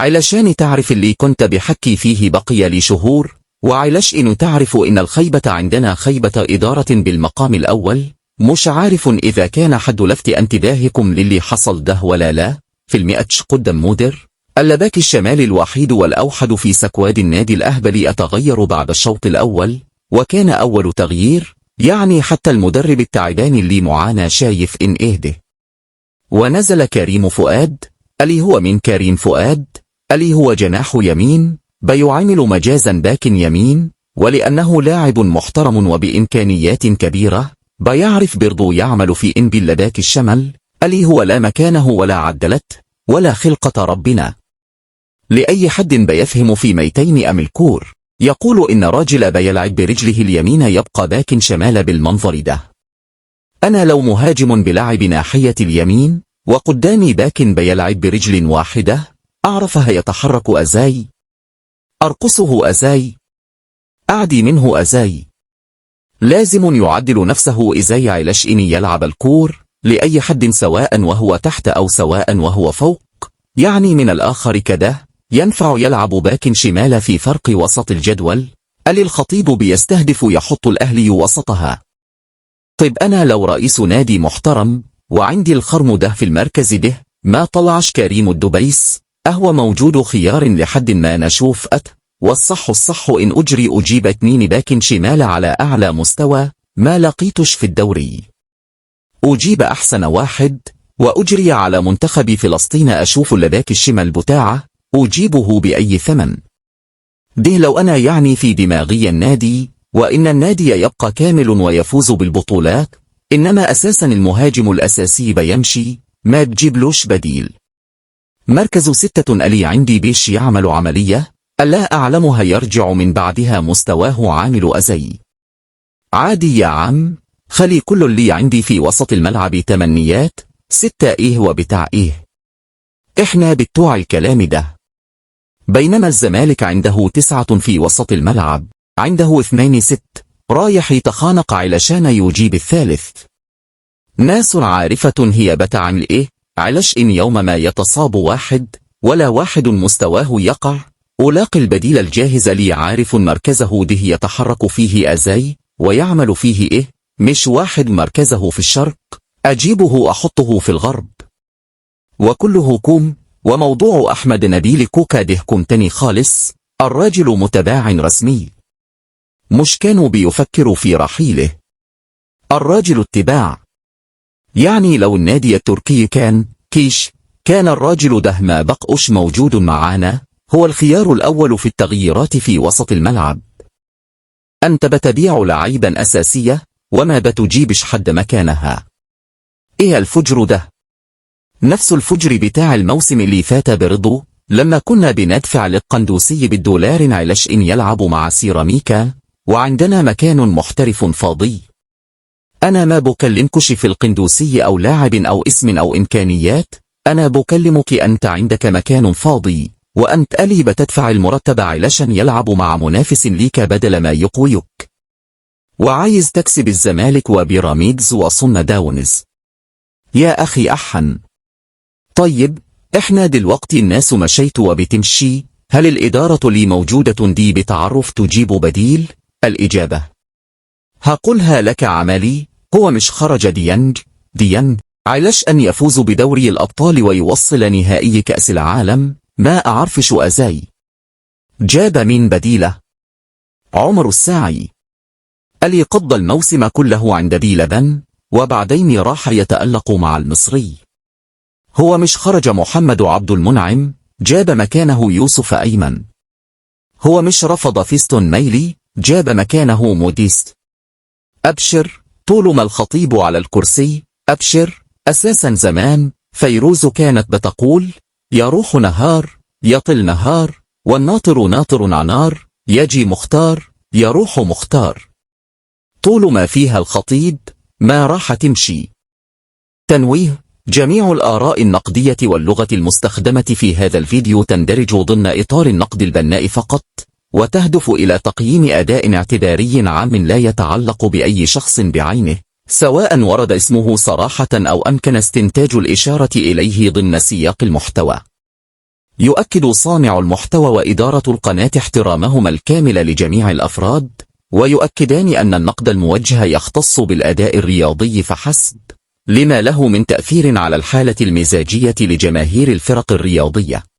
علشان تعرف اللي كنت بحكي فيه بقي لي شهور، وعلش إنه تعرف إن الخيبة عندنا خيبة إدارة بالمقام الأول. مش عارف إذا كان حد لفت انتباهكم للي حصل ده ولا لا. في الماتش قدام مودر الباك الشمال الوحيد والأوحد في سكواد النادي الأهبلي أتغير بعد الشوط الأول، وكان أول تغيير، يعني حتى المدرب التعبان اللي معانا شايف إن إهده. ونزل كريم فؤاد، اللي هو من كريم فؤاد، اللي هو جناح يمين، بيعامل مجازا باك يمين، ولأنه لاعب محترم وبإمكانيات كبيرة، بيعرف برضو يعمل في إن بالباك الشمال، اللي هو لا مكانه ولا عدلت ولا خلقة ربنا لأي حد بيفهم في ميتين أم الكور يقول إن راجل بيلعب برجله اليمين يبقى باك شمال بالمنظر ده. أنا لو مهاجم بلعب ناحية اليمين وقدامي باك بيلعب برجل واحدة، أعرفها يتحرك أزاي، أرقصه أزاي، أعدي منه أزاي. لازم يعدل نفسه إزاي علش إن يلعب الكور لأي حد سواء وهو تحت أو سواء وهو فوق، يعني من الآخر كده ينفع يلعب باك شمال في فرق وسط الجدول اللي الخطيب بيستهدف يحط الأهلي وسطها. طيب أنا لو رئيس نادي محترم وعندي الخرم ده في المركز ده، ما طلعش كريم الدبيس أهو موجود خيار لحد ما نشوف والصح إن أجيب 2 باك شمال على أعلى مستوى ما لقيتش في الدوري، أجيب أحسن واحد وأجري على منتخب فلسطين أشوف الباك الشمال بتاعه أجيبه بأي ثمن. ده لو أنا يعني في دماغي النادي، وإن النادي يبقى كامل ويفوز بالبطولات، إنما أساسا المهاجم الأساسي بيمشي ما بجيبلوش بديل. مركز 6 ألي عندي بيش يعمل عملية ألا أعلمها يرجع من بعدها مستواه عامل أزي. عادي يا عم، خلي كل اللي عندي في وسط الملعب تمنيات 6 إيه وبتاع إيه، إحنا بتوع الكلام ده. بينما الزمالك عنده 9 في وسط الملعب، عنده 2 6 رايح يتخانق علشان يجيب الثالث. ناس عارفة هي بتعمل إيه، علش إن يوم ما يتصاب واحد ولا واحد مستواه يقع، ألاقي البديل الجاهز لي عارف مركزه ده يتحرك فيه أزاي ويعمل فيه إيه. مش واحد مركزه في الشرق أجيبه أحطه في الغرب. وكله كوم. وموضوع أحمد نبيل كوكا ده كوم تاني خالص، الراجل متباع رسمي، مش كانوا بيفكروا في رحيله. الراجل اتباع، يعني لو النادي التركي كان كان الراجل ده ما بقوش موجود معانا، هو الخيار الأول في التغييرات في وسط الملعب. أنت بتبيع لعيبا أساسية وما بتجيبش حد مكانها. إيه الفجر ده؟ نفس الفجر بتاع الموسم اللي فات برضو، لما كنا بندفع للقندوسي بالدولار علش إن يلعب مع سيراميكا وعندنا مكان محترف فاضي. أنا ما بكلمكش في القندوسي أو لاعب أو اسم أو إمكانيات، أنا بكلمك أنت عندك مكان فاضي، وأنت ألي بتدفع المرتب علشان يلعب مع منافس ليك بدل ما يقويك، وعايز تكسب الزمالك وبيراميدز وصن داونز. يا أخي أحن. طيب إحنا دلوقتي الناس مشيت وبتمشي، هل الإدارة اللي موجودة دي بتعرف تجيب بديل؟ الإجابة هقولها لك عملي، هو مش خرج ديانج علش أن يفوز بدوري الأبطال ويوصل نهائي كأس العالم، ما أعرفش أزاي. جاب من بديله؟ عمر الساعي، اللي قضى الموسم كله عند بيلبن وبعدين راح يتألق مع المصري. هو مش خرج محمد عبد المنعم، جاب مكانه يوسف أيمن. هو مش رفض فيستون ميلي، جاب مكانه موديست. أبشر، طول ما الخطيب على الكرسي أبشر. أساسا زمان فيروز كانت بتقول يروح نهار يطل نهار، والناطر ناطر عنار، يجي مختار يروح مختار. طول ما فيها الخطيب ما راح تمشي. تنويه: جميع الآراء النقدية واللغة المستخدمة في هذا الفيديو تندرج ضمن إطار النقد البناء فقط، وتهدف إلى تقييم أداء اعتباري عام لا يتعلق بأي شخص بعينه، سواء ورد اسمه صراحة أو أمكن استنتاج الإشارة إليه ضمن سياق المحتوى. يؤكد صانع المحتوى وإدارة القناة احترامهما الكامل لجميع الأفراد، ويؤكدان أن النقد الموجه يختص بالأداء الرياضي فحسب، لما له من تأثير على الحالة المزاجية لجماهير الفرق الرياضية.